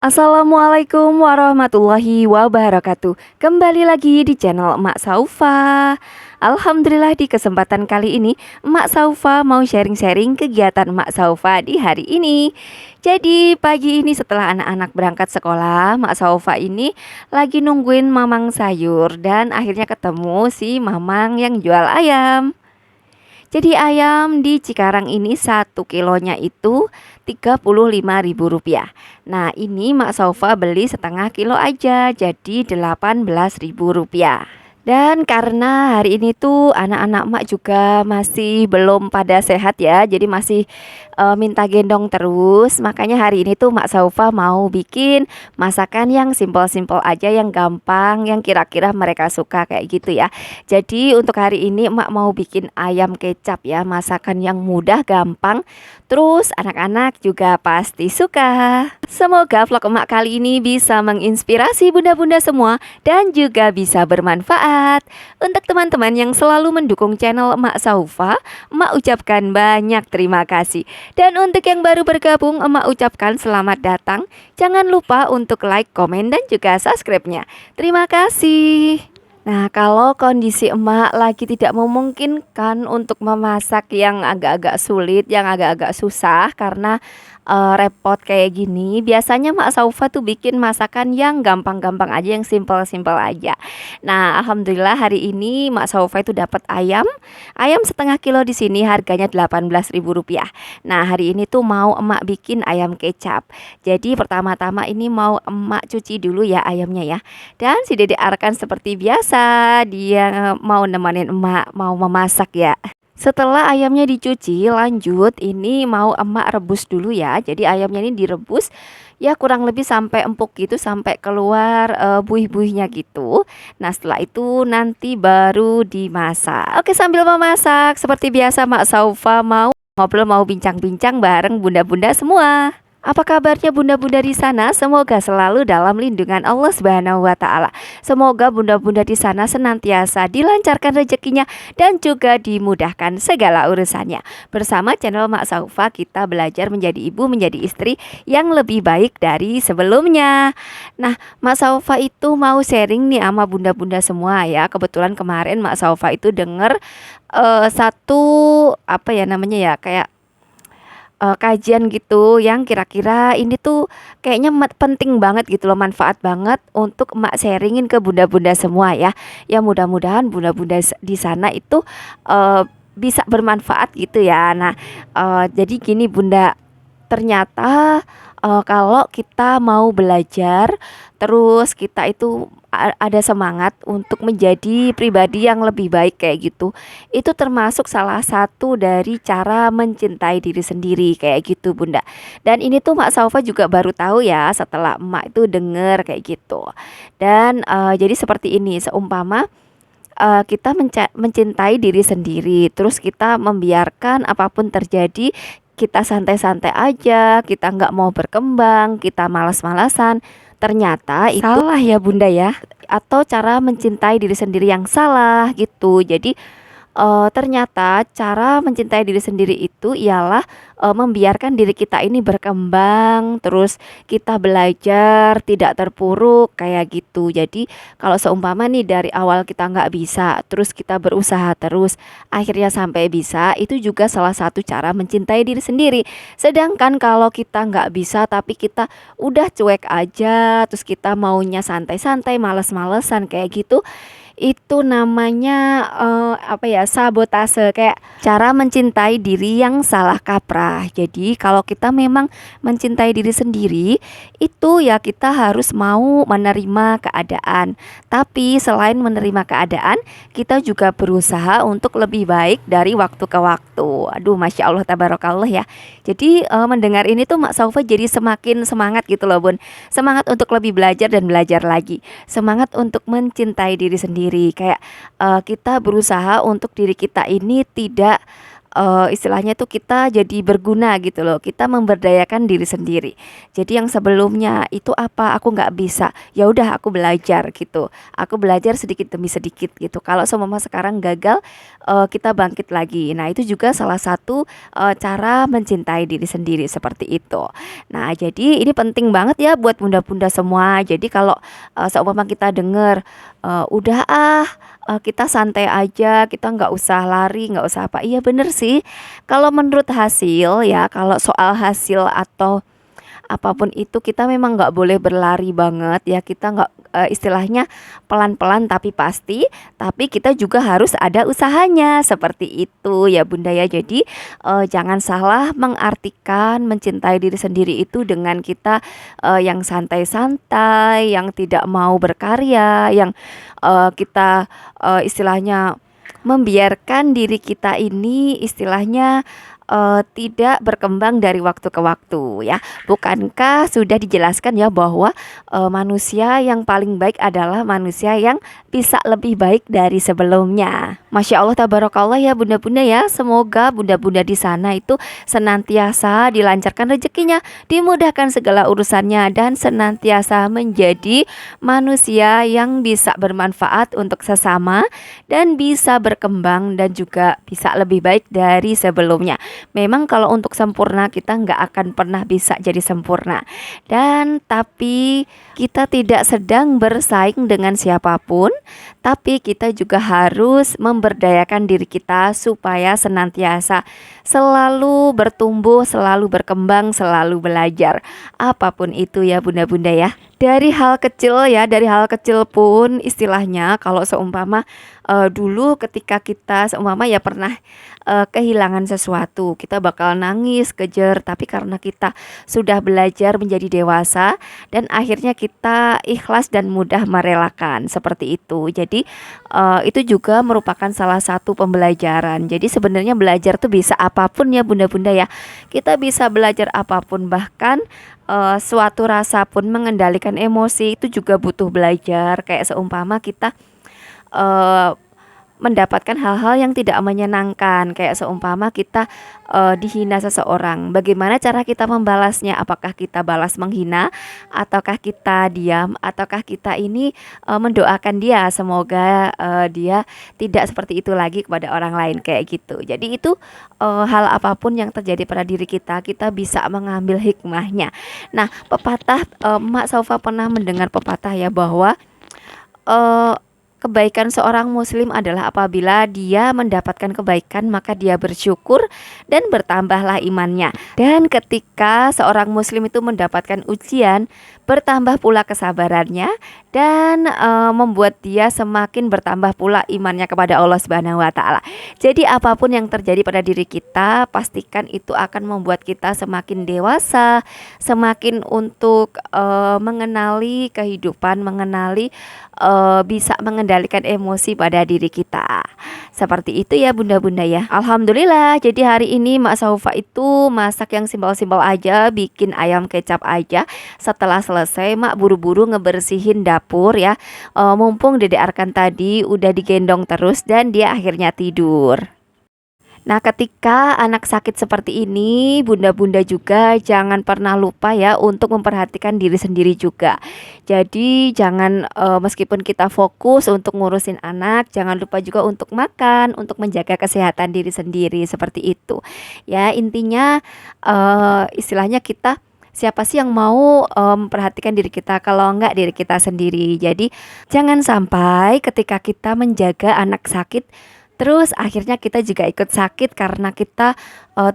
Assalamualaikum warahmatullahi wabarakatuh. Kembali lagi di channel Emak Saufa. Alhamdulillah di kesempatan kali ini Emak Saufa mau sharing-sharing kegiatan Emak Saufa di hari ini. Jadi pagi ini setelah anak-anak berangkat sekolah, Emak Saufa ini lagi nungguin mamang sayur dan akhirnya ketemu si mamang yang jual ayam. Jadi ayam di Cikarang ini 1 kilonya itu Rp35.000. Nah ini Mak Saufa beli setengah kilo aja jadi Rp18.000. Dan karena hari ini tuh anak-anak mak juga masih belum pada sehat ya, jadi masih minta gendong terus. Makanya hari ini tuh Mak Saufa mau bikin masakan yang simpel-simpel aja, yang gampang, yang kira-kira mereka suka kayak gitu ya. Jadi untuk hari ini mak mau bikin ayam kecap ya, masakan yang mudah, gampang. Terus anak-anak juga pasti suka. Semoga vlog emak kali ini bisa menginspirasi bunda-bunda semua dan juga bisa bermanfaat. Untuk teman-teman yang selalu mendukung channel Emak Saufa, emak ucapkan banyak terima kasih. Dan untuk yang baru bergabung, emak ucapkan selamat datang. Jangan lupa untuk like, komen, dan juga subscribe-nya. Terima kasih. Nah, kalau kondisi emak lagi tidak memungkinkan untuk memasak yang agak-agak sulit, yang agak-agak susah karena repot kayak gini, biasanya Mak Saufa tuh bikin masakan yang gampang-gampang aja, yang simpel-simpel aja. Nah, alhamdulillah hari ini Mak Saufa itu dapat ayam, ayam setengah kilo di sini harganya Rp18.000. Nah, hari ini tuh mau emak bikin ayam kecap. Jadi pertama-tama ini mau emak cuci dulu ya ayamnya ya. Dan si Dede Arkan seperti biasa, dia mau nemenin emak, mau memasak ya. Setelah ayamnya dicuci, lanjut ini mau emak rebus dulu ya. Jadi ayamnya ini direbus ya kurang lebih sampai empuk gitu, sampai keluar buih-buihnya gitu. Nah setelah itu nanti baru dimasak. Oke, sambil memasak seperti biasa Mak Saufa mau ngobrol, mau bincang-bincang bareng bunda-bunda semua. Apa kabarnya bunda-bunda di sana? Semoga selalu dalam lindungan Allah Subhanahu wa taala. Semoga bunda-bunda di sana senantiasa dilancarkan rezekinya dan juga dimudahkan segala urusannya. Bersama channel Mak Saufa kita belajar menjadi ibu, menjadi istri yang lebih baik dari sebelumnya. Nah, Mak Saufa itu mau sharing nih sama bunda-bunda semua ya. Kebetulan kemarin Mak Saufa itu denger satu apa ya namanya ya, kayak kajian gitu yang kira-kira ini tuh kayaknya penting banget gitu loh, manfaat banget untuk emak sharingin ke bunda-bunda semua ya. Ya mudah-mudahan bunda-bunda di sana itu bisa bermanfaat gitu ya. Nah, jadi gini bunda, ternyata kalau kita mau belajar terus kita itu ada semangat untuk menjadi pribadi yang lebih baik kayak gitu, itu termasuk salah satu dari cara mencintai diri sendiri kayak gitu bunda. Dan ini tuh Mak Saufa juga baru tahu ya setelah emak itu denger kayak gitu. Dan jadi seperti ini, seumpama kita mencintai diri sendiri, terus kita membiarkan apapun terjadi, kita santai-santai aja, kita nggak mau berkembang, kita malas-malasan. Ternyata itu salah ya bunda ya, atau cara mencintai diri sendiri yang salah gitu. Jadi ternyata cara mencintai diri sendiri itu ialah membiarkan diri kita ini berkembang, terus kita belajar tidak terpuruk kayak gitu. Jadi kalau seumpama nih dari awal kita nggak bisa, terus kita berusaha terus, akhirnya sampai bisa, itu juga salah satu cara mencintai diri sendiri. Sedangkan kalau kita nggak bisa tapi kita udah cuek aja, terus kita maunya santai-santai, males-malesan kayak gitu, itu namanya apa ya, sabotase, kayak cara mencintai diri yang salah kaprah. Jadi kalau kita memang mencintai diri sendiri, itu ya kita harus mau menerima keadaan. Tapi selain menerima keadaan, kita juga berusaha untuk lebih baik dari waktu ke waktu. Aduh, masya Allah tabarakallah ya. Jadi mendengar ini tuh Mak Saufa jadi semakin semangat gitu loh bun. Semangat untuk lebih belajar dan belajar lagi. Semangat untuk mencintai diri sendiri. Kayak kita berusaha untuk diri kita ini tidak istilahnya tuh kita jadi berguna gitu loh, kita memberdayakan diri sendiri. Jadi yang sebelumnya itu apa, aku nggak bisa, ya udah aku belajar gitu, aku belajar sedikit demi sedikit gitu. Kalau seumpama sekarang gagal, kita bangkit lagi. Nah itu juga salah satu cara mencintai diri sendiri seperti itu. Nah jadi ini penting banget ya buat bunda-bunda semua. Jadi kalau seumpama kita dengar, udah kita santai aja, kita nggak usah lari, nggak usah apa. Iya bener sih. Kalau menurut hasil ya, kalau soal hasil atau apapun itu kita memang nggak boleh berlari banget ya, kita nggak istilahnya pelan-pelan tapi pasti, tapi kita juga harus ada usahanya seperti itu ya Bunda ya. Jadi jangan salah mengartikan mencintai diri sendiri itu dengan kita yang santai-santai, yang tidak mau berkarya, yang kita istilahnya membiarkan diri kita ini istilahnya tidak berkembang dari waktu ke waktu ya. Bukankah sudah dijelaskan ya bahwa manusia yang paling baik adalah manusia yang bisa lebih baik dari sebelumnya. Masya Allah tabarakallah ya bunda-bunda ya. Semoga bunda-bunda di sana itu senantiasa dilancarkan rezekinya, dimudahkan segala urusannya, dan senantiasa menjadi manusia yang bisa bermanfaat untuk sesama dan bisa berkembang dan juga bisa lebih baik dari sebelumnya. Memang kalau untuk sempurna kita nggak akan pernah bisa jadi sempurna. Dan tapi kita tidak sedang bersaing dengan siapapun, tapi kita juga harus memberdayakan diri kita supaya senantiasa selalu bertumbuh, selalu berkembang, selalu belajar. Apapun itu ya bunda-bunda ya. Dari hal kecil ya, dari hal kecil pun istilahnya kalau seumpama dulu ketika kita seumpama ya pernah kehilangan sesuatu, kita bakal nangis, kejer, tapi karena kita sudah belajar menjadi dewasa dan akhirnya kita ikhlas dan mudah merelakan seperti itu. Jadi itu juga merupakan salah satu pembelajaran. Jadi sebenarnya belajar tuh bisa apapun ya bunda-bunda ya. Kita bisa belajar apapun, bahkan suatu rasa pun mengendalikan emosi itu juga butuh belajar. Kayak seumpama kita eh, mendapatkan hal-hal yang tidak menyenangkan, kayak seumpama kita dihina seseorang, bagaimana cara kita membalasnya? Apakah kita balas menghina, ataukah kita diam, ataukah kita ini mendoakan dia semoga dia tidak seperti itu lagi kepada orang lain, kayak gitu. Jadi itu hal apapun yang terjadi pada diri kita, kita bisa mengambil hikmahnya. Nah, pepatah Mak Saufa pernah mendengar pepatah ya bahwa eh, kebaikan seorang muslim adalah apabila dia mendapatkan kebaikan maka dia bersyukur dan bertambahlah imannya. Dan ketika seorang muslim itu mendapatkan ujian, bertambah pula kesabarannya dan membuat dia semakin bertambah pula imannya kepada Allah Subhanahu wa taala. Jadi apapun yang terjadi pada diri kita, pastikan itu akan membuat kita semakin dewasa, semakin untuk mengenali kehidupan, mengenali bisa mengendalikan emosi pada diri kita. Seperti itu ya bunda-bunda ya. Alhamdulillah, jadi hari ini Mak Saufa itu masak yang simpel-simpel aja, bikin ayam kecap aja. Setelah selesai Mak buru-buru ngebersihin dapur ya. Mumpung Dede Arkan tadi udah digendong terus dan dia akhirnya tidur. Nah, ketika anak sakit seperti ini, bunda-bunda juga jangan pernah lupa ya untuk memperhatikan diri sendiri juga. Jadi jangan meskipun kita fokus untuk ngurusin anak, jangan lupa juga untuk makan, untuk menjaga kesehatan diri sendiri seperti itu. Ya, intinya istilahnya kita siapa sih yang mau memperhatikan diri kita kalau enggak diri kita sendiri. Jadi jangan sampai ketika kita menjaga anak sakit terus akhirnya kita juga ikut sakit karena kita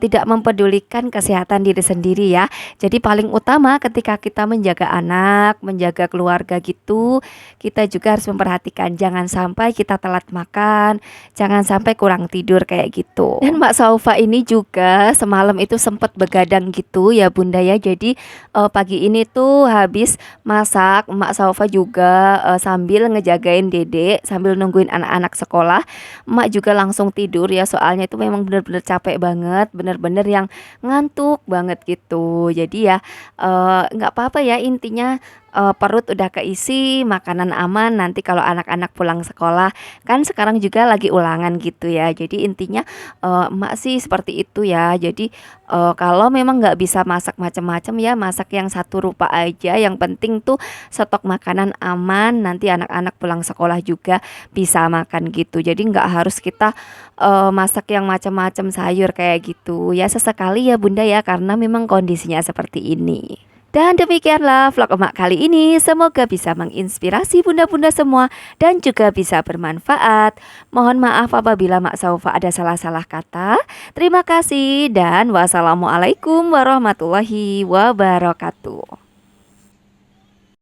tidak mempedulikan kesehatan diri sendiri ya. Jadi paling utama ketika kita menjaga anak, menjaga keluarga gitu, kita juga harus memperhatikan jangan sampai kita telat makan, jangan sampai kurang tidur kayak gitu. Dan Mak Saufa ini juga semalam itu sempat begadang gitu ya Bunda ya. Jadi pagi ini tuh habis masak, Mak Saufa juga sambil ngejagain Dede, sambil nungguin anak-anak sekolah. Mak juga langsung tidur ya, soalnya itu memang bener-bener capek banget, bener-bener yang ngantuk banget gitu. Jadi ya nggak apa-apa ya, intinya perut udah keisi, makanan aman, nanti kalau anak-anak pulang sekolah, kan sekarang juga lagi ulangan gitu ya. Jadi intinya, emak sih seperti itu ya. Jadi, kalau memang nggak bisa masak macam-macam ya, masak yang satu rupa aja, yang penting tuh stok makanan aman, nanti anak-anak pulang sekolah juga bisa makan gitu. Jadi nggak harus kita, masak yang macam-macam sayur kayak gitu. Ya sesekali ya Bunda ya, karena memang kondisinya seperti ini. Dan demikianlah vlog emak kali ini. Semoga bisa menginspirasi bunda-bunda semua dan juga bisa bermanfaat. Mohon maaf apabila Mak Saufa ada salah-salah kata. Terima kasih dan wassalamualaikum warahmatullahi wabarakatuh.